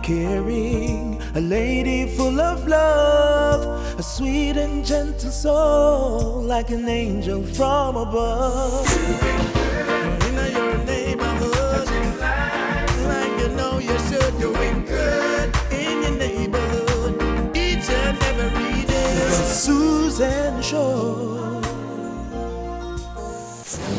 caring, a lady full of love, a sweet and gentle soul, like an angel from above. In your neighborhood, like you know you should, doing good in your neighborhood, each and every day. The Susan Show.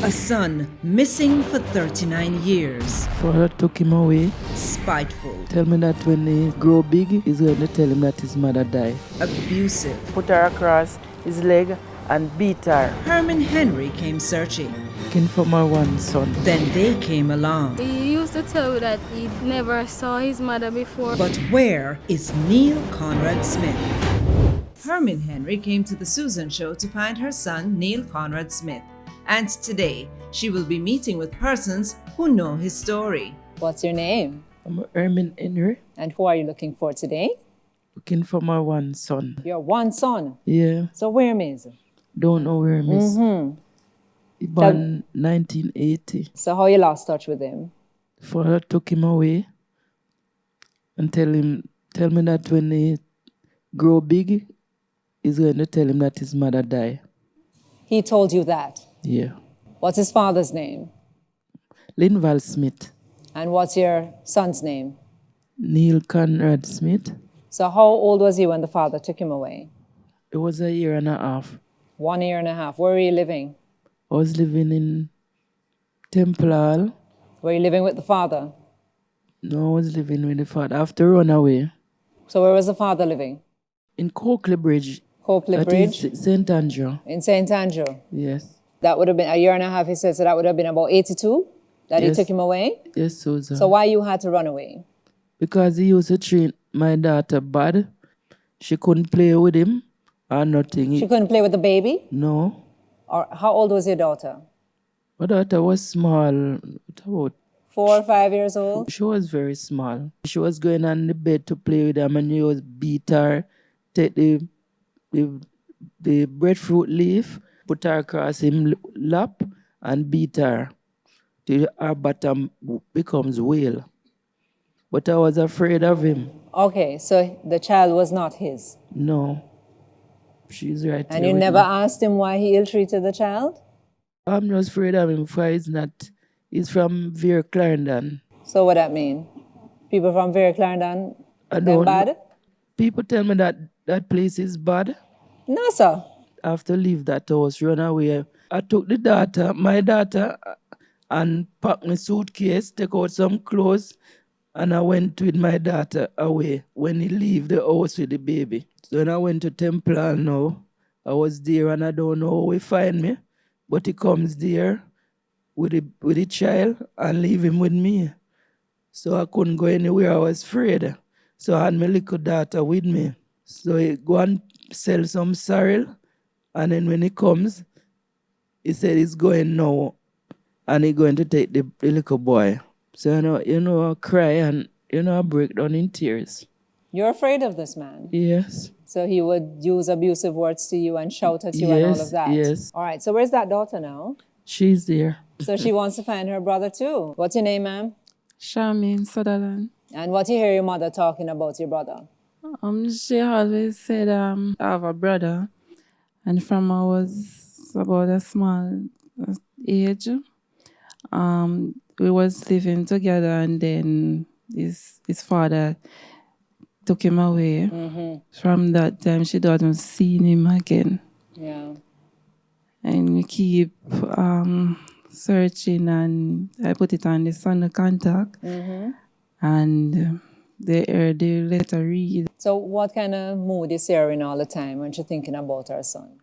A son missing for 39 years. Father took him away. Spiteful. Tell me that when he grow big, he's going to tell him that his mother died. Abusive. Put her across his leg and beat her. Hermine Henry came searching. Looking for my one son. Then they came along. He used to tell me that he never saw his mother before. But where is Neil Conrad Smith? Hermine Henry came to the Susan Show to find her son, Neil Conrad Smith. And today, she will be meeting with persons who know his story. What's your name? I'm Hermine Henry. And who are you looking for today? Looking for my one son. Your one son? Yeah. So where is he? Don't know where he is. Mm-hmm. He born 1980. So how you lost touch with him? Father took him away and tell me that when he grow big, he's going to tell him that his mother died. He told you that? Yeah. What's his father's name? Linval Smith. And what's your son's name? Neil Conrad Smith. So how old was he when the father took him away? It was a year and a half. 1 year and a half. Where were you living? I was living in Temple Hall. Were you living with the father? No, I was living with the father. After run away. So where was the father living? In Coakley Bridge. Copley Bridge? That is St. Andrew. In St. Andrew? Yes. That would have been a year and a half, he said, so that would have been about 82 that Yes. he took him away? Yes, Susan. So why you had to run away? Because he used to treat my daughter bad. She couldn't play with him or nothing. She couldn't play with the baby? No. Or how old was your daughter? My daughter was small. About 4 or 5 years old? She was very small. She was going on the bed to play with him and he was beat her, take the breadfruit leaf, put her across him lap and beat her till her bottom becomes whale. But I was afraid of him. Okay, so the child was not his. No. She's right And here you with never me. asked him why he ill-treated the child? I'm just afraid of him because he's from Vera Clarendon. So what that mean? People from Vera Clarendon, I them don't bad? know. People tell me that that place is bad. No, sir. I have to leave that house, run away. I took my daughter, and packed my suitcase, take out some clothes, and I went with my daughter away when he leave the house with the baby. So when I went to Temple Hall now, I was there and I don't know how he find me, but he comes there with the child and leave him with me. So I couldn't go anywhere, I was afraid. So I had my little daughter with me. So he go and sell some sorrel, and then when he comes, he said he's going now, and he's going to take the little boy. So I cry and I break down in tears. You're afraid of this man? Yes. So he would use abusive words to you and shout at you and all of that? Yes. All right, so where's that daughter now? She's there. So she wants to find her brother too. What's your name, ma'am? Charmaine Sutherland. And what you hear your mother talking about your brother? She always said I have a brother, and from I was about a small age, we was living together, and then his father took him away. Mm-hmm. From that time, she doesn't see him again. Yeah. And we keep searching, and I put it on the son contact, Mm-hmm. and they heard the letter read. So what kind of mood is her in all the time when she's thinking about her son?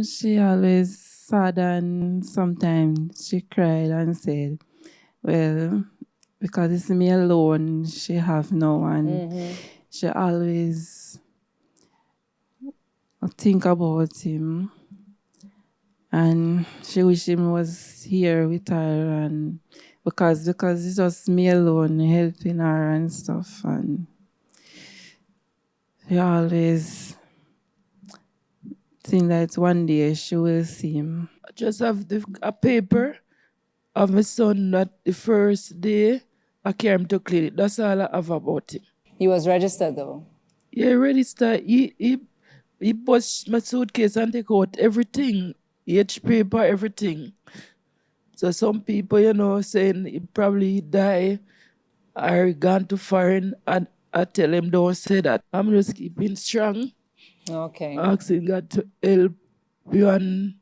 She always sad, and sometimes she cried and said, well, because it's me alone, she have no one. Mm-hmm. She always think about him, and she wish him was here with her, and because it's just me alone helping her and stuff, and she always think that one day she will see him. I just have a paper of my son that the first day I carry him to clinic. That's all I have about him. He was registered though. Yeah, register. He bust my suitcase and take out everything. Each paper, everything. So some people, saying he probably die or gone to foreign, and I tell him don't say that. I'm just keeping strong, Okay. asking God to help you, and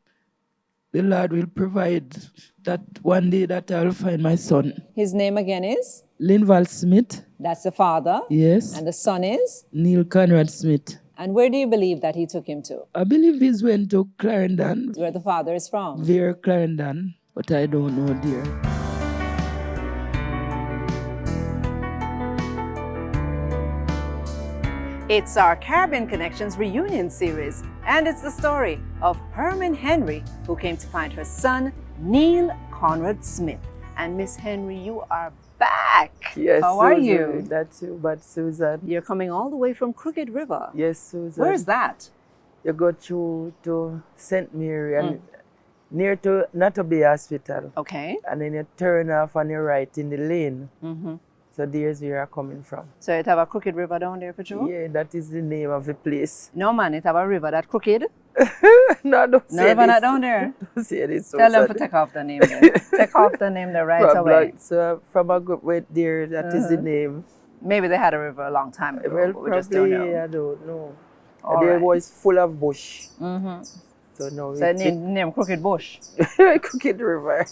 the Lord will provide that one day that I'll find my son. His name again is? Linval Smith. That's the father. Yes. And the son is? Neil Conrad Smith. And where do you believe that he took him to? I believe he's went to Clarendon. Where the father is from? Very Clarendon, but I don't know, dear. It's our Caribbean Connections reunion series, and it's the story of Hermine Henry, who came to find her son, Neil Conrad Smith. And Miss Henry, you are back. Yes, How are Susan, you? That's you, but Susan. You're coming all the way from Crooked River. Yes, Susan. Where's that? You go through to St. Mary and near to Nattobe Hospital. Okay. And then you turn off on your right in the lane. Mm-hmm. So there's where you're coming from. So it have a crooked river down there for you? Yeah, that is the name of the place. No man, it have a river that crooked. No, don't No say river this. not down there. Don't say this. Tell them Susan. to take off the name there. Take off the name there right away. So from a good way there, that is the name. Maybe they had a river a long time ago, Well, but we just don't probably, know. I don't know. All There right. was full of bush. Mm-hmm. So now So name Crooked Bush. Crooked River.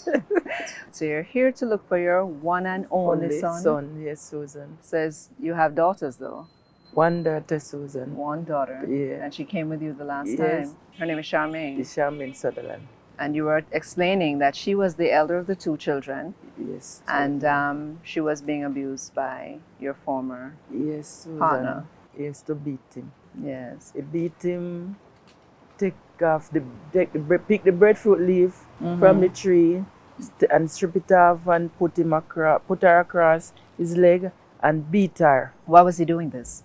So you're here to look for your one and only son. Yes, Susan. Says you have daughters though. One daughter, Susan. One daughter. Yeah. And she came with you the last Yes. time. Her name is Charmaine. The Charmaine Sutherland. And you were explaining that she was the elder of the two children, Yes. and she was being abused by your former Yes, Susan. partner. He used to beat him. Yes. He beat him, pick the breadfruit leaf from the tree and strip it off and put her across his leg and beat her. Why was he doing this?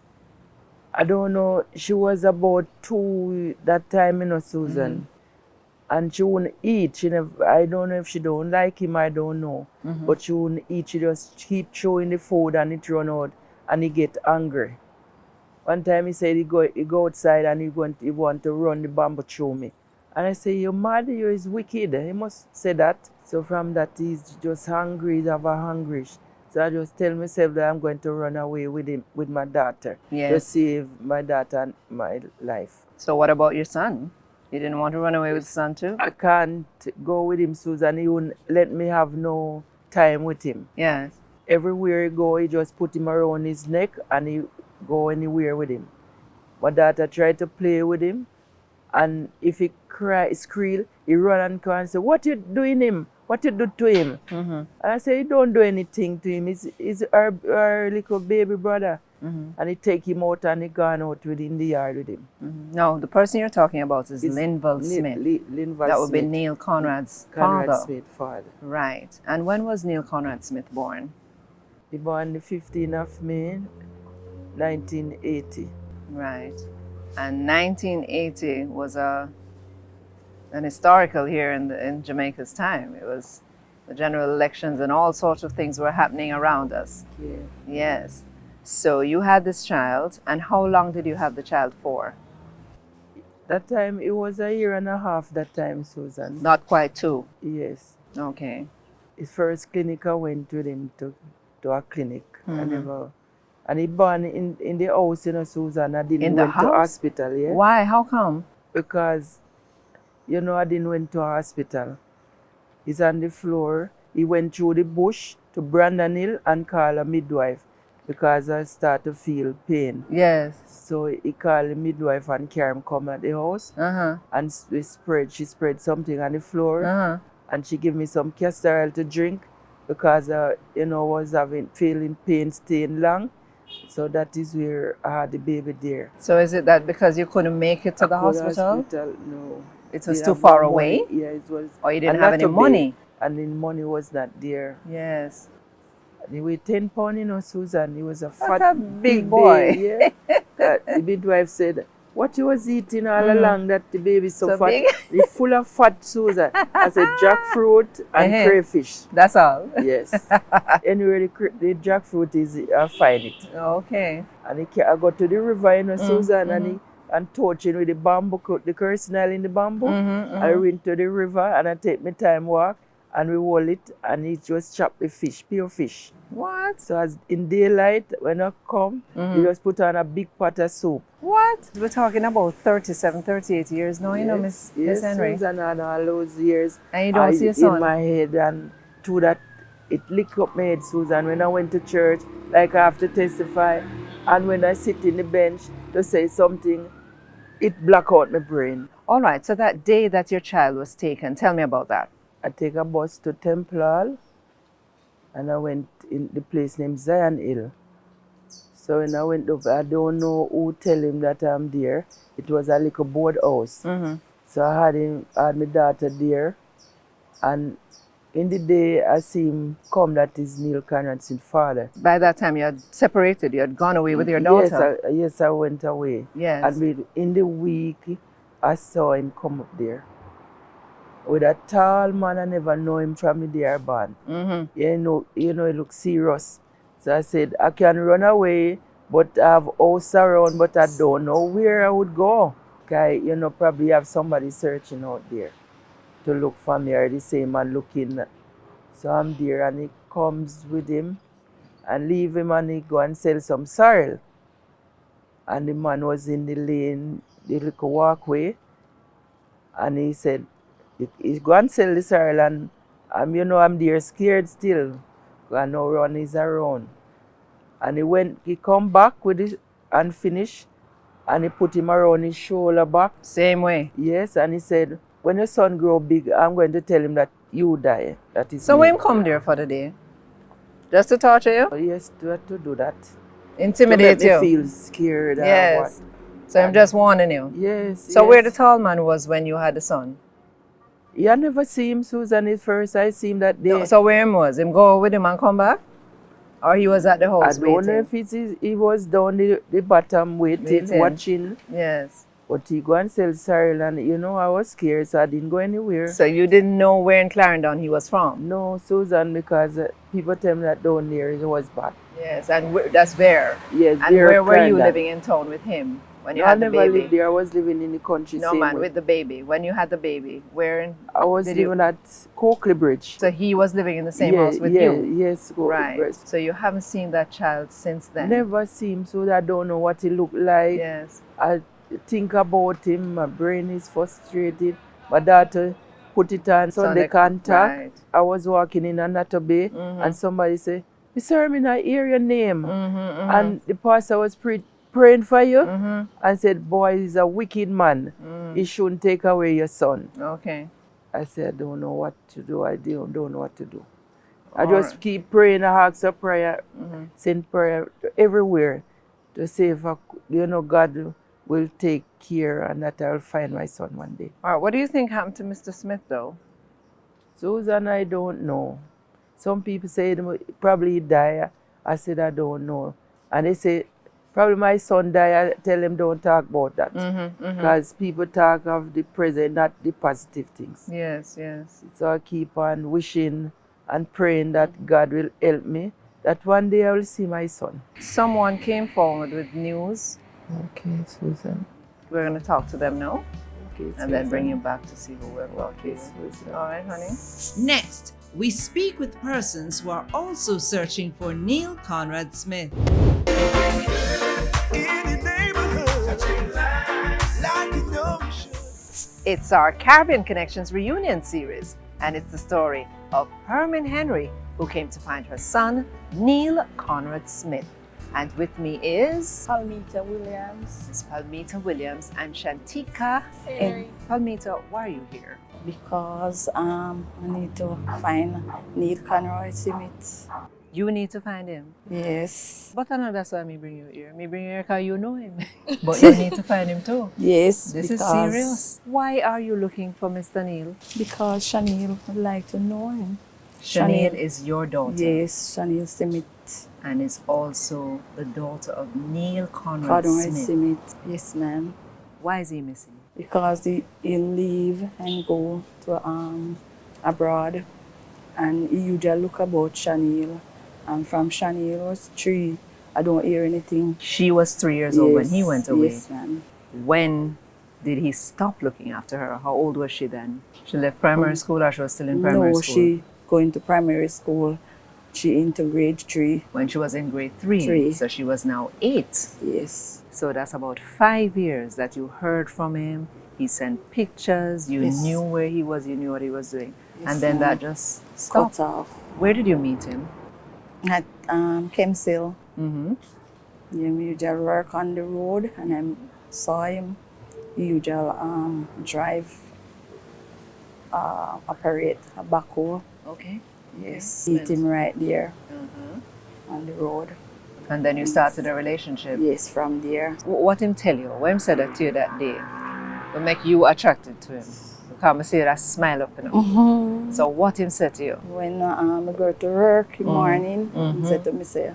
I don't know. She was about 2 that time, Susan. And she wouldn't eat. I don't know if she don't like him, I don't know. But she wouldn't eat. She just keep throwing the food and it run out and he get angry. One time he said he go outside and he want to run the bamboo through me. And I say, you're mad, you is wicked. He must say that. So from that, he's just hungry, he's ever hungry. So I just tell myself that I'm going to run away with him, with my daughter. Yes. To save my daughter and my life. So what about your son? You didn't want to run away with the son too? I can't go with him, Susan. He wouldn't let me have no time with him. Yes. Everywhere he go, he just put him around his neck and he go anywhere with him. My daughter tried to play with him, and if he squeal, he run and come and say, what you doing him? What you do to him? And I say, he don't do anything to him. He's our little baby brother. And he take him out and he gone out in the yard with him. No, the person you're talking about is Linval Smith. Linval That would be Smith. Neil Conrad's Conrad father. Smith, father. Right. And when was Neil Conrad Smith born? He born the 15th of May, 1980. Right. And 1980 was an historical here in Jamaica's time. It was the general elections and all sorts of things were happening around us. Yeah. Yes. So you had this child, and how long did you have the child for? That time, it was a year and a half that time, Susan. Not quite 2. Yes. Okay. His first clinic, I went with him to a clinic. And he born in the house, Susan. I didn't In the went to house? hospital, yeah. Why? How come? Because, I didn't went to a hospital. He's on the floor. He went through the bush to Brandon Hill and called a midwife because I start to feel pain. Yes. So he called the midwife and carry him come at the house. And she spread something on the floor. And she gave me some castor oil to drink because, I was feeling pain staying long. So that is where I had the baby there. So is it that because you couldn't make it to the hospital? No. It was Didn't too have far no away? money. Yeah, it was. Or you didn't and have not any to money? pay. And the money was not there. Yes. And he weighed 10 pounds, Susan. He was a That's fat, a big boy. baby, yeah. The midwife said, What you was eating all along that the baby so fat? big? It's full of fat, Susan. I said jackfruit and crayfish. That's all. Yes. Anyway, the jackfruit is, I find it. Okay. And I go to the river, you know, Susan, and touching with the bamboo, the kerosene in the bamboo. I went to the river and I take my time walk and we roll it and it just chop the fish, pure fish. What? So as in daylight, when I come, you just put on a big pot of soup. What? We're talking about 37, 38 years now, you know, Miss Henry. Susan, and all those years. And you don't see your son? In my head, and through that, it licked up my head, Susan. When I went to church, like I have to testify, and when I sit in the bench to say something, it block out my brain. All right, so that day that your child was taken, tell me about that. I take a bus to Temple Hall, and I went in the place named Zion Hill. So when I went up, I don't know who tell him that I'm there. It was a little board house. So I had my daughter there, and in the day I see him come, that is Neil Conrad's father. By that time you had separated, you had gone away with your daughter. Yes, I went away. Yes. And in the week, I saw him come up there. With a tall man, I never know him from the dear band. You know, he looks serious. So I said, I can run away, but I have house around, but I don't know where I would go. Okay, probably have somebody searching out there to look for me, or the same man looking. So I'm there, and he comes with him and leave him, and he go and sell some sorrel. And the man was in the lane, the little walkway, and he said, he's going to sell the sorrel, and I'm there scared still. I know Ron is around. And he come back with it and finish, and he put him around his shoulder back. Same way? Yes, and he said, when your son grow big, I'm going to tell him that you die. That is so me. when him come there for the day? Just to torture you? Yes, to do that. Intimidate to you? make me feel scared. Yes. Or what. So I'm just warning you? Yes. So where the tall man was when you had the son? I never see him, Susan, at first. I see him that day. No, so where him was? Him go with him and come back? Or he was at the house waiting? I don't know if he was down the bottom waiting, watching. Yes. But he go and sell sorrel, and I was scared, so I didn't go anywhere. So you didn't know where in Clarendon he was from? No, Susan, because people tell me that down there it was bad. Yes, and that's where? Yes, and where were you living in town with him when you had the baby? I never lived there. I was living in the country. No, man, with the baby. When you had the baby, where in? I was living at Coakley Bridge. So he was living in the same house with you? Yes, right. Bridge. So you haven't seen that child since then? Never seen him, so I don't know what he looked like. Yes. I think about him, my brain is frustrated. My daughter put it on Sunday contact. Right. I was walking in Anata Bay, and somebody said, Mr. Hermine, I hear your name. And the pastor was praying for you and said, boy, he's a wicked man. He shouldn't take away your son. Okay. I said, I don't know what to do. I don't know what to do. I just keep praying. I ask a prayer, send prayer everywhere to say if God will take care and that I'll find my son one day. All right, what do you think happened to Mr. Smith, though? Susan, I don't know. Some people say probably he died. I said, I don't know. And they say, probably my son died. I tell them don't talk about that. Because people talk of the present, not the positive things. Yes, yes. So I keep on wishing and praying that God will help me, that one day I will see my son. Someone came forward with news. Okay, Susan. We're going to talk to them now. Okay, and Susan. then bring you back to see who we're talking. Okay, Susan. All right, honey. Next, we speak with persons who are also searching for Neil Conrad Smith. It's our Caribbean Connections reunion series, and it's the story of Hermine Henry, who came to find her son, Neil Conrad Smith. And with me is Palmita Williams. Miss Palmita Williams and Shantika. Hey. Palmita, why are you here? Because I need to find Neil Conrad Smith. You need to find him? Yes. But I know that's why me bring you here. Me bring you here because you know him. But you need to find him too. Yes. This is serious. Why are you looking for Mr. Neil? Because Chanel would like to know him. Chanel is your daughter? Yes, Chanel Smith. And is also the daughter of Neil Conrad Smith. Yes, ma'am. Why is he missing? Because he leave and go to abroad, and he usually look about Chanel, and from Chanel was 3. I don't hear anything. She was 3 years old when he Yes, went away. Yes, ma'am. When did he stop looking after her? How old was she then? She left primary school or she was still in primary No, school? she going to primary school. She into grade 3. When she was in grade 3. 3. So she was now 8. Yes. So that's about 5 years that you heard from him. He sent pictures. You Yes. knew where he was. You knew what he was doing. Yes, and then ma'am. that just stopped. Cut off. Where did you meet him? At Kemsil. Mm-hmm. He usually work on the road, and I saw him. He usually drive, operate a backhoe. Okay. Yes. Okay. Meet him right there Mm-hmm. on the road. And then you started a relationship. Yes, from there. What him tell you? What him said that to you that day? What make you attracted to him? Because I see that smile up, you know. So what him said to you? When I go to work in the morning, he said to me, say,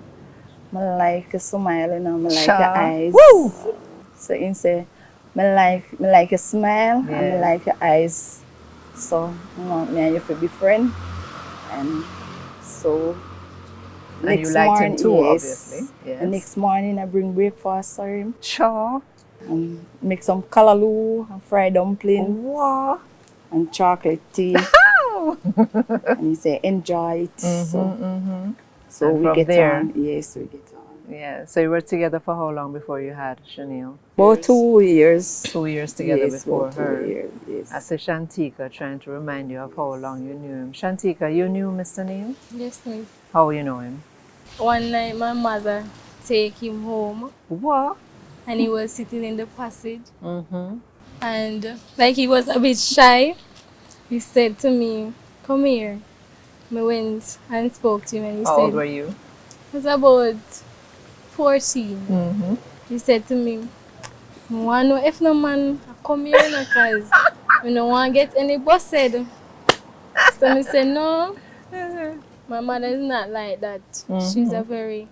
I like your smile, you know, I like your eyes. Woo! So he say, I like your smile, and I Yeah. like your eyes. So, you know, me and you to be friends. And so, And you liked him too, obviously. Yes. The next morning, I bring breakfast for him. Sure. And make some kalaloo and fried dumpling Wow. and chocolate tea. And he say, enjoy it. So And we from get there- on. Yes, we get on. Yeah. So you were together for how long before you had Chanel? About 2 years. 2 years together Yes, before about her. 2 years. Yes. I say Shantika, trying to remind you of how long you knew him. Shantika, you knew Mr. Neil? Yes, miss. How you know him? One night my mother take him home What? and he was sitting in the passage Mm-hmm. and like he was a bit shy. He said to me, come here. I went and spoke to him and he How said, old were you? I was about 14. Mm-hmm. He said to me, I want to know if no man come here because I don't want to get any busted. So I said, no, my mother is not like that. She's a very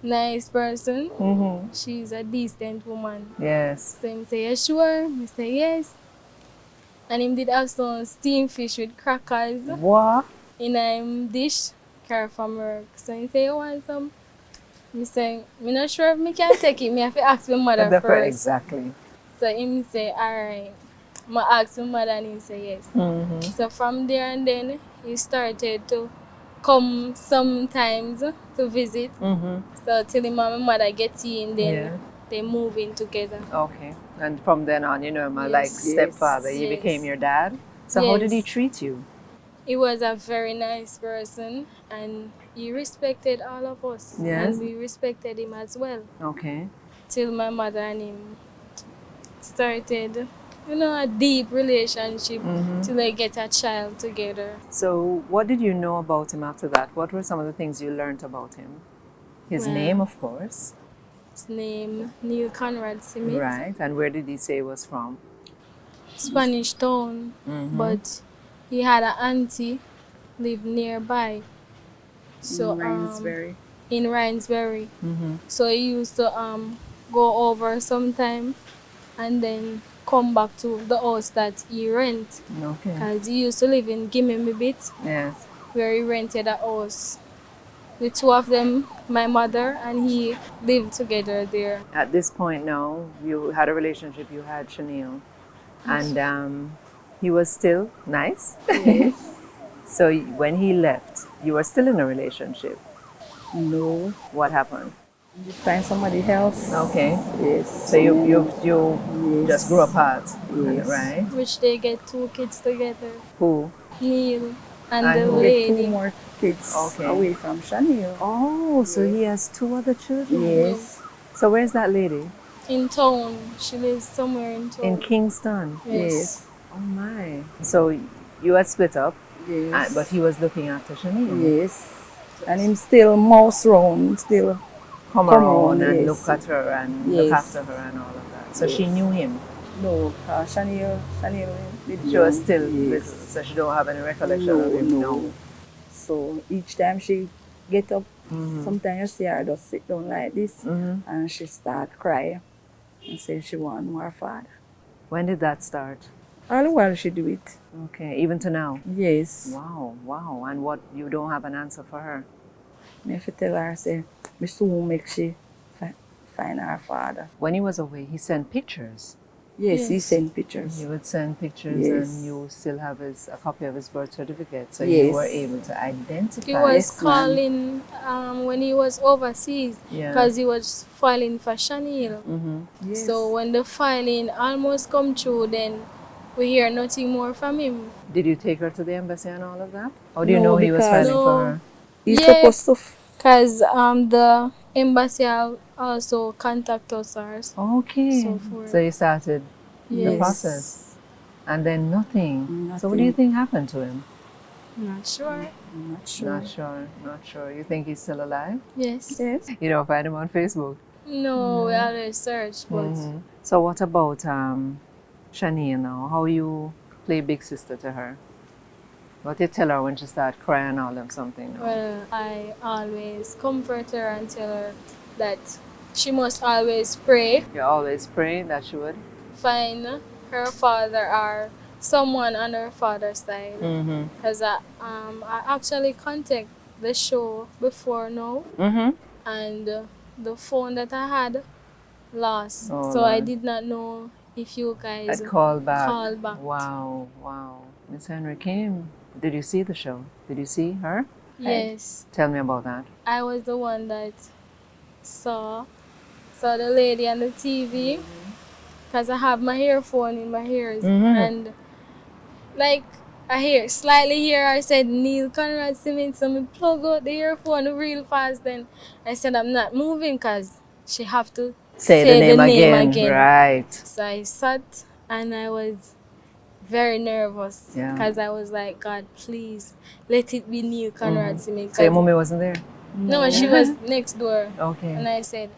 nice person. Mm-hmm. She's a decent woman. Yes. So I say, you sure? I say, yes. And him did have some steamed fish with crackers What? in a dish car from work. So I say, you want some? I say, I'm not sure if I can take it. I have to ask my mother first. Exactly. So him say, alright. I ask my mother and he say yes. Mm-hmm. So from there and then he started to come sometimes to visit. Mm-hmm. So till him and my mother get in, then Yeah. they move in together. Okay. And from then on, you know him Yes. like stepfather. He Yes. became your dad. So how did he Yes. treat you? He was a very nice person and he respected all of us. Yes. And we respected him as well. Okay. Till my mother and him started, a deep relationship till they get a child together. So what did you know about him after that? What were some of the things you learned about him? His Well, name, of course. His name Neil Conrad Smith. Right. And where did he say he was from? Spanish Town. But he had an auntie live nearby. So Rhinesbury. in Rhinesbury. Mm-hmm. So he used to go over sometime and then come back to the house that he rent. Okay. Because he used to live in Gimme-Me-Bit, Yes. where he rented a house. The two of them, my mother and he, lived together there. At this point now, you had a relationship, you had Chanel. And he was still nice. So when he left, you were still in a relationship. No. What happened? You find somebody else. Okay. Yes. So you Yes. just grew apart, Yes. right? Which they get 2 kids together, Who? Neil and And the who? Get 2 lady. more kids Okay. away from Chanel. Oh, so he has 2 other children? Yes. So where's that lady? In town. She lives somewhere in town. In Kingston. Yes. Oh my. So you had split up, Yes. but he was looking after Chanel. Yes. And him still mouse round, still. Come Come around on, and yes. look at her and look Yes. after her and all of that. So she knew him. No, Chanel did She was young. still Yes. little, so she don't have any recollection of him now. So each time she get up, sometimes you see her just sit down like this, and she start cry and say she want more father. When did that start? All the while she do it. Okay, even to now? Yes. Wow, wow. And what, you don't have an answer for her? Me have to tell her, say, me soon make she find her father. When he was away, he sent pictures. Yes, he Yes. sent pictures. He would send pictures, Yes. and you still have a copy of his birth certificate, so you Yes. were able to identify. He was Yes, ma'am. calling when he was overseas Yeah. because he was filing for Chanel. Yes. So when the filing almost come through, then we hear nothing more from him. Did you take her to the embassy and all of that? Or do you No, know he was because- filing for her? He's Yeah. supposed to Because the embassy also contact us ours. Okay. So for- So you started the Yes. process, and then nothing. So what do you Nothing. think happened to him? Not sure. I'm not sure. Not sure. Not sure. You think he's still alive? Yes. Yes. You don't find him on Facebook. No, we always search, but So what about Shania now? How you play big sister to her? What you tell her when she start crying all them something? Now? well, I always comfort her and tell her that she must always pray, You always pray that she would. find her father or someone on her father's side. Mm-hmm. Because I actually contact the show before now, Mm-hmm. and the phone that I had lost. Oh, so I Lord. did not know if you guys I'd call back. call back. Wow, wow. Miss Henry came. Did you see the show? Did you see her? Yes, Tell me about that. I was the one that saw the lady on the TV because I have my earphone in my ears and like I hear slightly here I said Neil Conrad Simmons, so me plug out the earphone real fast. Then I said I'm not moving because she have to Say the name again. Right. So I sat and I was very nervous Yeah. because I was like, God, please let it be Neil Conrad Simmons. So your mommy wasn't there? No, she was next door. And Okay. I said,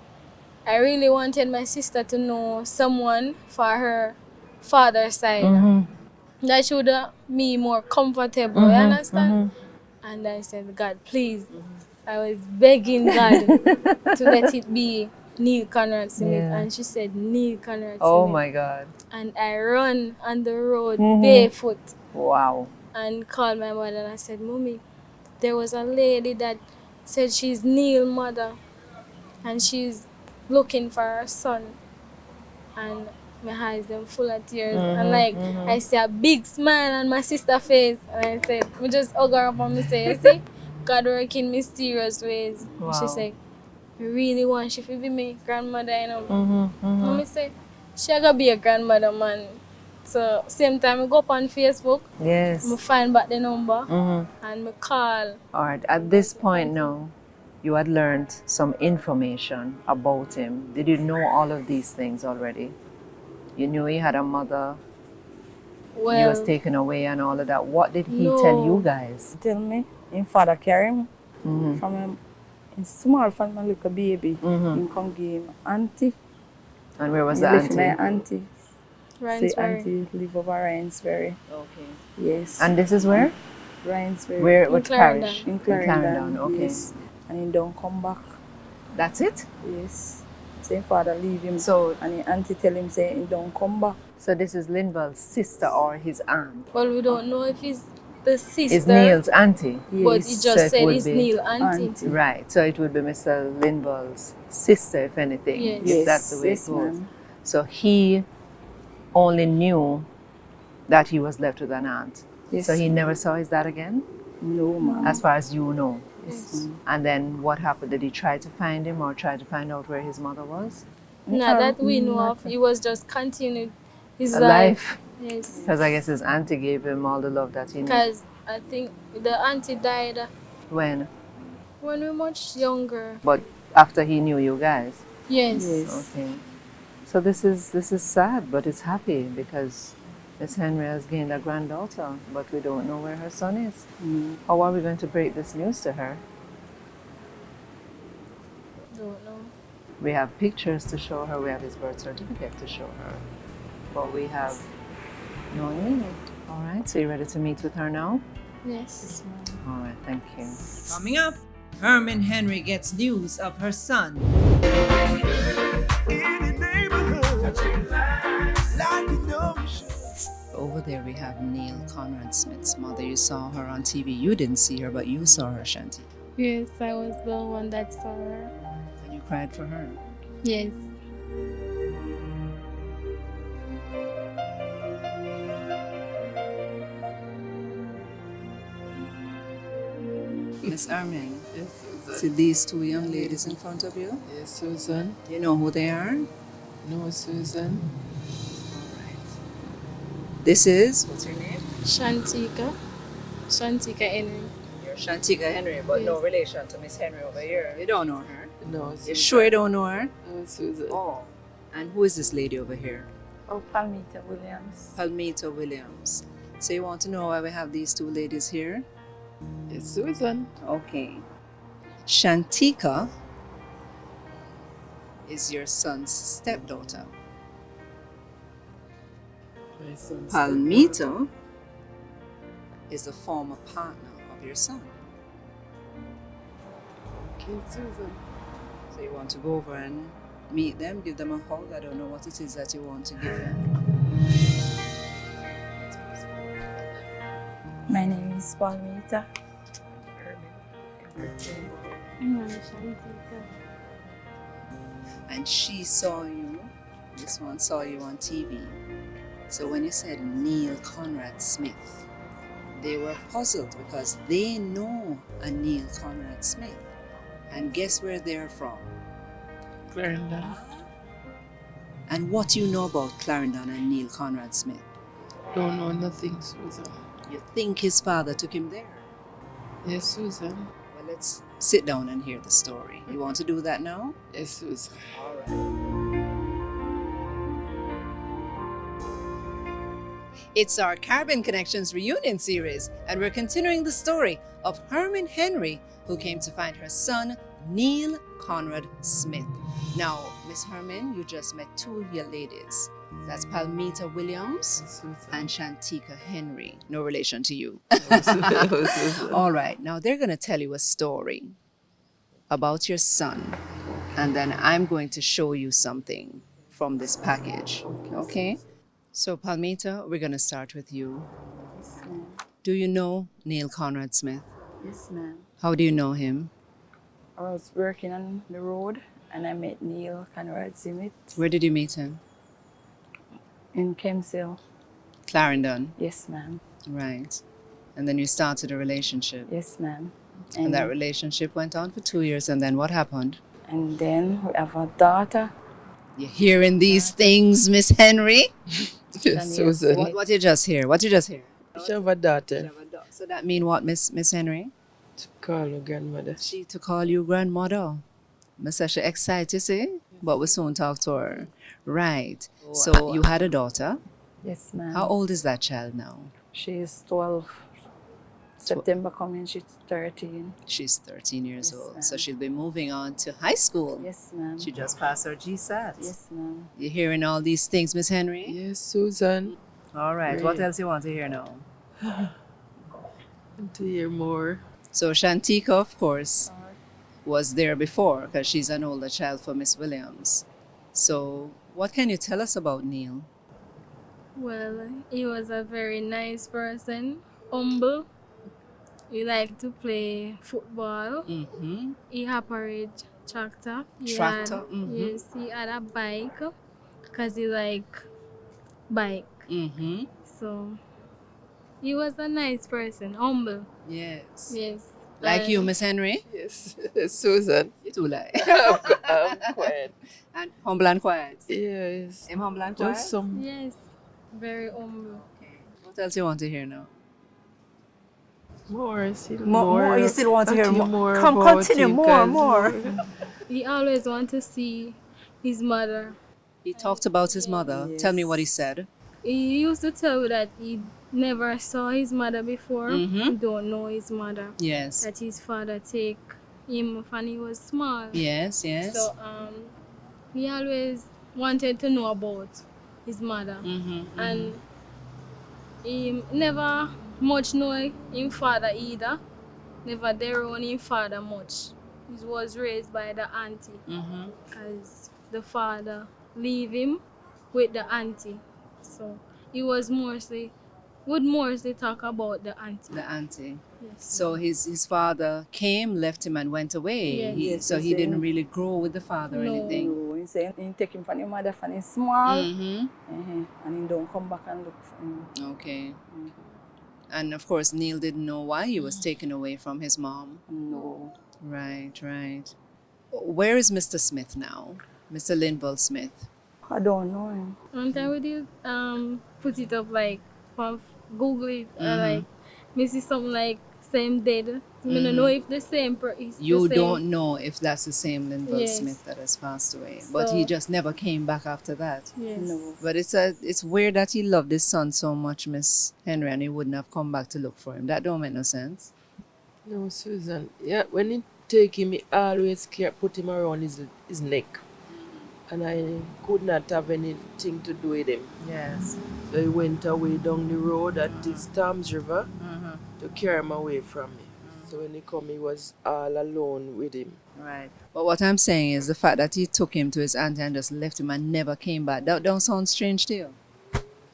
I really wanted my sister to know someone for her father's side. That she would be more comfortable, you understand? And I said, God, please. I was begging God to let it be Neil Conrad Smith. Yeah. And she said, Neil Conrad Oh Smith. my God. And I run on the road barefoot Wow. and called my mother and I said, Mommy, there was a lady that said she's Neil's mother and she's looking for her son. And my eyes them full of tears. And like I see a big smile on my sister's face. And I said, we just hug her up and me say, you see, God work in mysterious ways. And she Wow. said, I really want she to be my grandmother, you know. And me say, she gonna be a grandmother, man. So same time I go up on Facebook, Yes. I find back the number and I call. All right. At this point now, you had learned some information about him. Did you know all of these things already? You knew he had a mother, he Well, was taken away and all of that. What did he No. tell you guys? Tell me, him father carry him from him. In small from my little baby. Him come give him auntie. And where was He the left my auntie? auntie. Say Rainsbury. auntie live over Rainsbury. Okay. Yes. And this is where? Rainsbury. Where? Which Clarendon. parish? In Clarendon. Okay. Yes. And he don't come back. That's it? Yes. Say father leave him. So, And his auntie tell him say he don't come back. so this is Linval's sister or his aunt? Well, we don't know if it's the sister. Is Neil's auntie? But he Yes. just So it said would it's be Neil auntie. Auntie. Right. So it would be Mr. Linval's sister, if anything. Yes. If that's the way yes, it goes. ma'am. So he only knew that he was left with an aunt. Yes. So he never saw his dad again, No, ma'am. as far as you know. Yes. And then what happened? Did he try to find him or try to find out where his mother was? Not that we know of. nothing. He was just continuing his A life. Yes. Because I guess his auntie gave him all the love that he needed. Because I think the auntie died When? when we were much younger. But after he knew you guys. Yes. Yes. Okay. So this is sad, but it's happy because Miss Henry has gained a granddaughter, but we don't know where her son is. How are we going to break this news to her? Don't know. We have pictures to show her, we have his birth certificate to show her, but we have no name. All right, so you ready to meet with her now? Yes. All right, thank you. Coming up, Hermine Henry gets news of her son. In the neighborhood, like you know there we have Neil Conrad Smith's mother. You saw her on TV. You didn't see her, but you saw her, Shanti. Yes, I was the one that saw her. And you cried for her. Yes. Miss Hermine, Yes, Susan. see these two young ladies in front of you? Yes, Susan. You know who they are? No, Susan. This is, what's your name? Shantika Henry. You're Shantika Henry, but no Yes. relation to Miss Henry over here. You don't know her. No, Susan. You sure you don't know her? No, Susan. Oh. And who is this lady over here? Oh, Palmita Williams. Palmita Williams. So you want to know why we have these two ladies here? Yes, Susan. Okay. Shantika is your son's stepdaughter. My son's Palmita is the former partner of your son. Okay, Susan. So you want to go over and meet them, give them a hug. I don't know what it is that you want to give them. My name is Palmita. Shantika. And she saw you, this one saw you on TV. So when you said Neil Conrad Smith, they were puzzled because they know a Neil Conrad Smith. And guess where they're from? Clarendon. And what do you know about Clarendon and Neil Conrad Smith? Don't know nothing, Susan. You think his father took him there? Yes, Susan. Well, let's sit down and hear the story. You want to do that now? Yes, Susan. All right. It's our Caribbean Connections reunion series, and we're continuing the story of Hermine Henry, who came to find her son, Neil Conrad Smith. Now, Miss Hermine, you just met two of your ladies. That's Palmita Williams Yes, Susan. and Shantika Henry. No relation to you. No, Susan. All right, now they're going to tell you a story about your son, and then I'm going to show you something from this package. Okay? So, Palmita, we're going to start with you. Yes, ma'am. Do you know Neil Conrad Smith? Yes, ma'am. How do you know him? I was working on the road and I met Neil Conrad Smith Where did you meet him? in Kemshill. Clarendon. Yes, ma'am. Right. And then you started a relationship. Yes, ma'am. And that relationship went on for 2 years. And then what happened? and then we have a daughter. You're hearing these things, Miss Henry? Yes, Susan. What you just hear? What you just hear? She have a daughter. So that mean what, Miss Henry? To call her grandmother. She to call you grandmother. Miss she excited, you see? But we soon talk to her. Right. So you had a daughter. Yes, ma'am. How old is that child now? She is 12. September coming, she's 13. She's 13 years Yes, old. ma'am. So she'll be moving on to high school. Yes, ma'am. She just passed her GSAT. Yes, ma'am. You hearing all these things, Miss Henry? Yes, Susan. All right. What Great. else you want to hear now? To hear more. So Shantika, of course, was there before because she's an older child for Miss Williams. So what can you tell us about Neil? Well, he was a very nice person, humble. He liked to play football. Mm-hmm. He operated tractor. Tractor, mhm. Yes, he had a bike because he like bike. Mm-hmm. So he was a nice person, humble. Yes. Yes. Like you, And- Miss Henry? Yes, Susan. You too like. I'm quiet. And humble and quiet. Yes. I'm humble and quiet? Just some. Yes, very humble. What else you want to hear now? More. See, More. You still want to hear talk more? more Come, about continue, him, more, 'cause- more. He always want to see his mother. He talked about his mother. Tell me what he said. He used to tell me that he never saw his mother before. Mhm. He don't know his mother. Yes. That his father take him when he was small. Yes, yes. So he always wanted to know about his mother. Mm-hmm. And he never much know him father either. Never there on him father much. He was raised by the auntie Mm-hmm. because the father leave him with the auntie. So he was mostly Woodmore's, they talk about the auntie. The auntie. Yes. So his father came, left him, and went away. Yes. Yes, So he he didn't said- really grow with the father or No. anything. No, he say he take him from your mother from his small. Mm-hmm. And he don't come back and look for him. Okay. And of course, Neil didn't know why he was taken away from his mom. No. Right, right. Where is Mr. Smith now? Mr. Linville Smith. I don't know him. One time we did put it up like from Google it like me see something like same dead. I don't know if the same is You the same. don't know if that's the same Linville Yes. Smith that has passed away. But he So- just never came back after that. Yes. No. But it's weird that he loved his son so much, Miss Henry, and he wouldn't have come back to look for him. That don't make no sense. No, Susan. Yeah, when he take him, he always put him around his neck. And I could not have anything to do with him. Yes. So he went away down the road at the Thames River to carry him away from me. So when he come, he was all alone with him. Right. But what I'm saying is the fact that he took him to his auntie and just left him and never came back. That don't sound strange to you?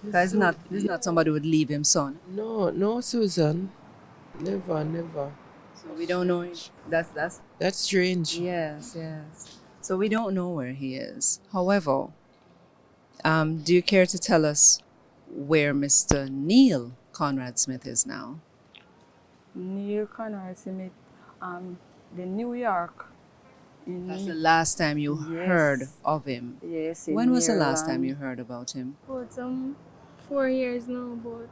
Because it's not somebody who would leave him son. No, Susan. Never. So we don't know. That's That's strange. yes. So we don't know where he is. However, do you care to tell us where Mr. Neil Conrad Smith is now? Neil Conrad Smith, the New York. That's the last time you Yes. heard of him. Yes. in When was the last time Maryland. you heard about him? About 4 years now, but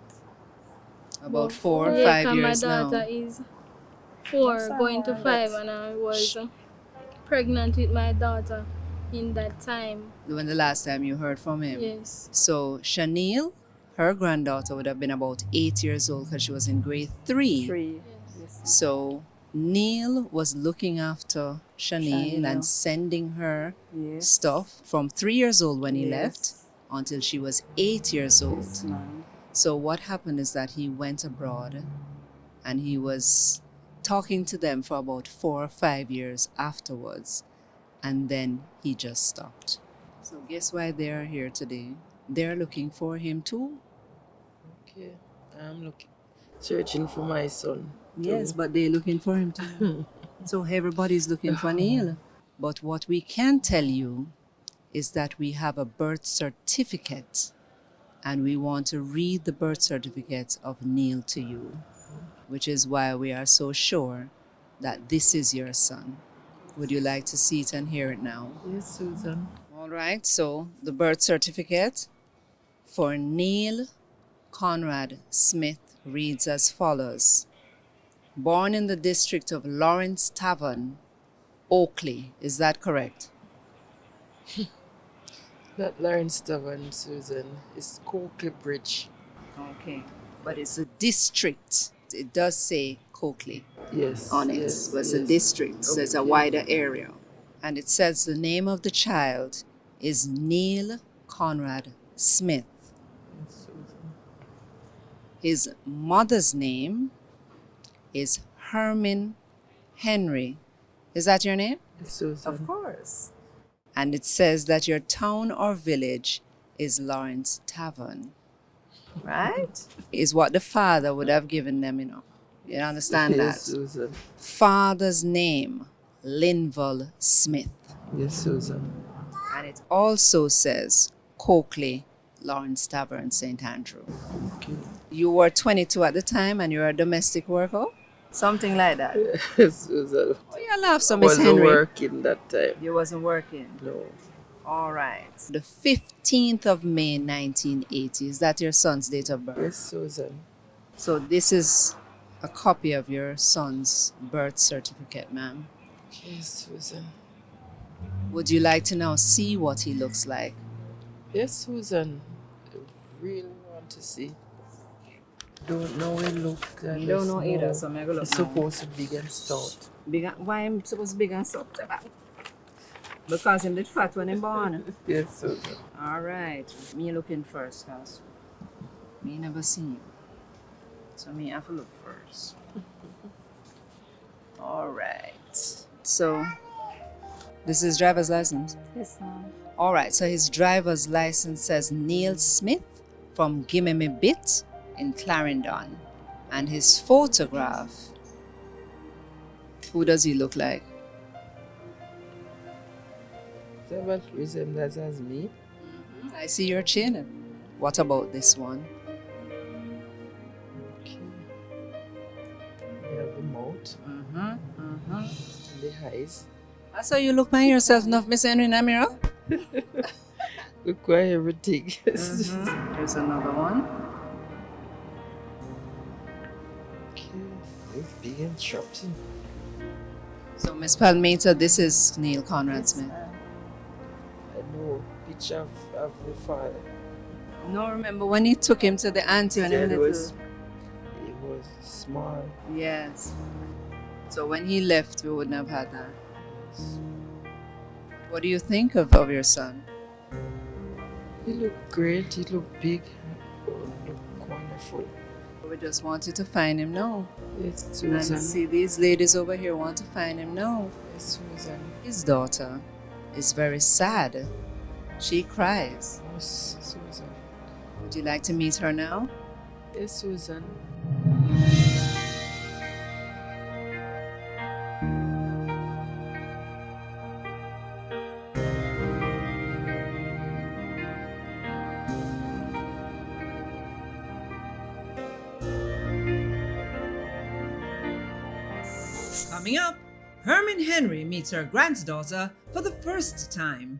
About 4 or yeah, 5 'cause years my daughter now. is 4 Yes, I going to know 5 that. and I was pregnant with my daughter in that time. When the last time you heard from him? Yes. So Chanel, her granddaughter would have been about 8 years old because she was in grade 3. 3. Yes. So Neil was looking after Chanel Chanel. and sending her Yes. stuff from 3 years old when he Yes. left until she was 8 years old. Yes, ma'am. So what happened is that he went abroad and he was talking to them for about 4 or 5 years afterwards, and then he just stopped. So guess why they are here today? They're looking for him too. Okay. I'm searching for my son. Yes, but they're looking for him too. So everybody's looking for Neil. But what we can tell you is that we have a birth certificate, and we want to read the birth certificate of Neil to you, which is why we are so sure that this is your son. Would you like to see it and hear it now? Yes, Susan. All right, so the birth certificate for Neil Conrad Smith reads as follows. Born in the district of Lawrence Tavern, Oakley. Is that correct? Not Lawrence Tavern, Susan. It's Coakley Bridge. Okay. But it's a district. It does say Coakley Yes. on it. Yes, But it's a yes. district, so it's a wider area. And it says the name of the child is Neil Conrad Smith. Yes, Susan. His mother's name is Hermine Henry. Is that your name? Yes, Susan. Of course. And it says that your town or village is Lawrence Tavern. Right? Is what the father would have given them, you know. You understand Yes, that? Susan. Father's name, Linville Smith. Yes, Susan. And it also says Coakley, Lawrence Tavern, St. Andrew. Okay. You were 22 at the time and you were a domestic worker? Something like that. Yes, Susan. Oh, you laugh so, I Miss wasn't Henry. working that time. You wasn't working. No. All right. The 15th of May, 1980. Is that your son's date of birth? Yes, Susan. So this is a copy of your son's birth certificate, ma'am. Yes, Susan. Would you like to now see what he looks like? Yes, Susan. I really want to see. Don't know it look. I You just don't know either, so I'm gonna look It's now. supposed to be big and stout. Why am I supposed to be big and soft? Because him did fat when him born. Yes, Susan. All right. Me looking first, cause me never seen you. So me have to look first. All right. So this is driver's license. Yes, ma'am. All right. So his driver's license says Neil Smith from Gimme Me Bit, in Clarendon. And his photograph, who does he look like? Several resemblance as me. I see your chin. What about this one? Okay. We have the mouth, the eyes. I saw you look by yourself enough, Miss Henry Namira. Look quite everything. There's another one. Okay. It's big and choppy. So, Miss Palmita, this is Neil Conrad Smith. I know picture of the father. No, remember when you took him to the auntie when he was He was small. Yes. So when he left, we wouldn't have had that. What do you think of your son? He looked great. He looked big. He looked wonderful. We just wanted to find him now. Yes, And Susan. see, these ladies over here want to find him now. Yes, Susan. His daughter is very sad. She cries. Yes, Susan. Would you like to meet her now? Yes, Susan. Coming up, Hermine Henry meets her granddaughter for the first time.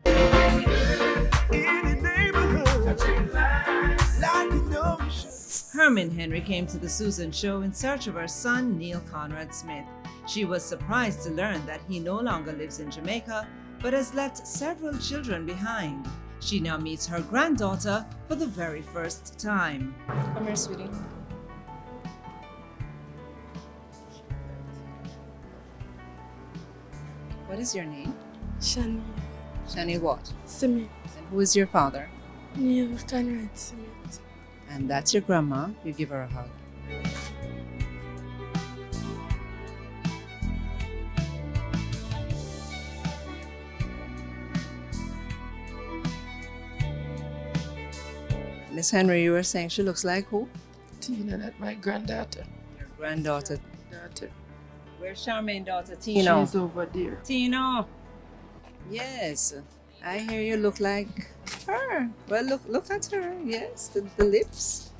Hermine Henry came to the Susan Show in search of her son, Neil Conrad Smith. She was surprised to learn that he no longer lives in Jamaica, but has left several children behind. She now meets her granddaughter for the very first time. Come here, sweetie. What is your name? Shani Shani what? Smith, And who is your father? Neil Conrad Smith. And that's your grandma. You give her a hug. Miss Henry, you were saying she looks like who? Tina, that's my granddaughter. Your granddaughter. Daughter. Where's Charmaine's daughter? Tino. She's over there. Tino. Yes. I hear you look like her. Well, look at her. Yes. The lips.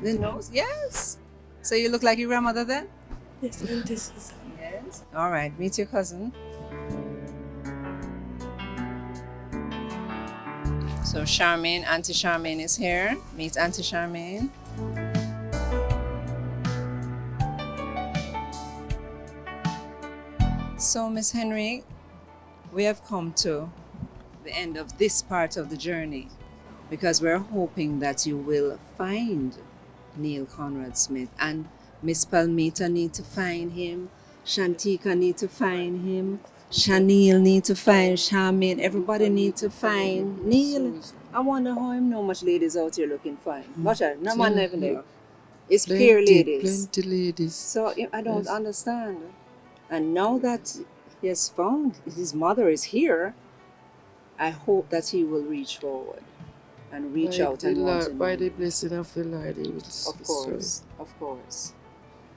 The nose. Yes. So you look like your grandmother then? Yes, and this is Yes. All right. Meet your cousin. So Charmaine, Auntie Charmaine is here. Meet Auntie Charmaine. So Miss Henry, we have come to the end of this part of the journey because we're hoping that you will find Neil Conrad Smith, and Miss Palmita need to find him, Shantika need to find him, Shanil need to find Charmaine, everybody need to find Neil. I wonder how much ladies out here looking fine. Watch out, no man never there. It's pure ladies. Plenty ladies. So I don't understand. And now that he has found his mother is here, I hope that he will reach forward and reach out and want to know. By the blessing of the Lord, he will. Of course, of course.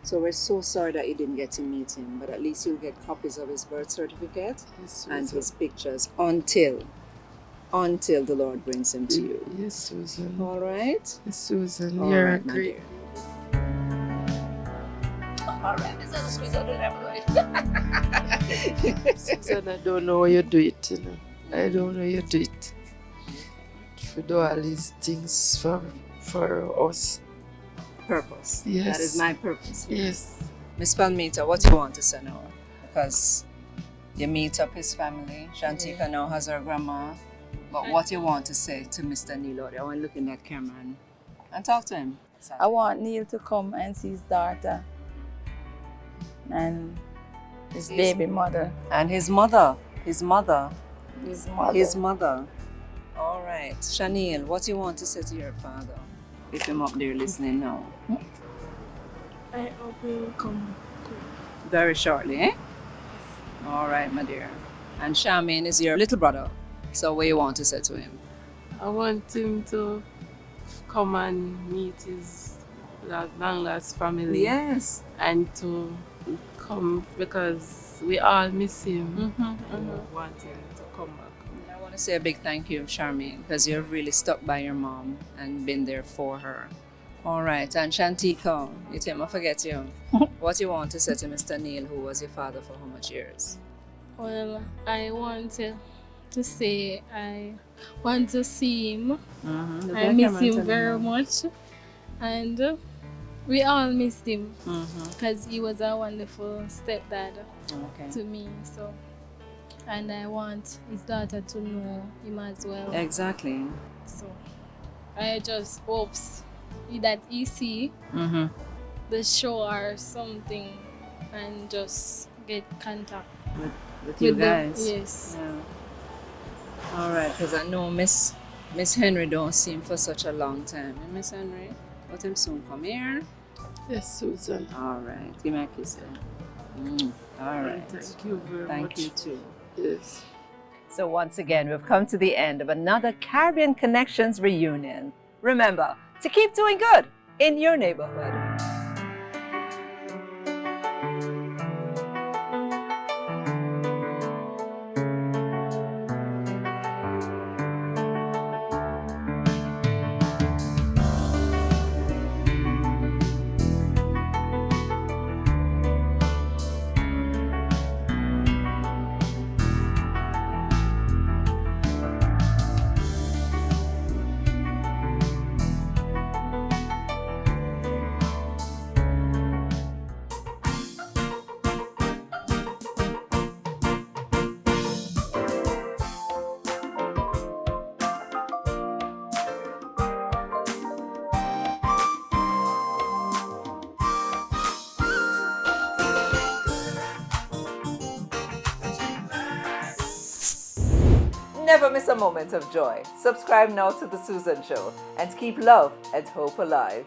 So we're so sorry that you didn't get to meet him, but at least you'll get copies of his birth certificate Yes, and Susan. his pictures until the Lord brings him to you. Yes, Susan. All right? Yes, Susan. All You're right, my great. dear. All right, Miss Henry, squeeze out the lemonade. Susan, I don't know how you do it, you know. I don't know how you do it. To do all these things for us. Purpose. Yes. That is my purpose. Yes. Miss Palmita, what do you want to say now? Because you meet up his family. Shantika now has her grandma. But what you want to say to Mr. Neil? I want to look in that camera and talk to him. I want Neil to come and see his daughter and his baby mother. And his mother. His mother. His mother. All right. Shanil, what do you want to say to your father? If him up there listening now. I hope he will come. Very shortly, eh? All right, my dear. And Charmaine is your little brother. So what you want to say to him? I want him to come and meet his long lost family. Yes. And to come because we all miss him. We want him to come back. I want to say a big thank you, Charmaine, because you've really stuck by your mom and been there for her. All right, and Shantika, you think I forget you. What you want to say to Mr. Neil, who was your father for how much years? Well, I want to say I want to see him. I miss him very much. And we all missed him because he was a wonderful stepdad to me. So, and I want his daughter to know him as well. Exactly. So I just hope that he see the show or something and just get contact with you them. guys. Yes. Yeah. All right, because I know Miss Henry don't see him for such a long time. And Miss Henry, let him soon come here. Yes, Susan. All right, give me a kiss then. All right. Thank you very much. Thank you too. Yes. So once again, we've come to the end of another Caribbean Connections reunion. Remember to keep doing good in your neighborhood. Never miss a moment of joy. Subscribe now to The Susan Show and keep love and hope alive.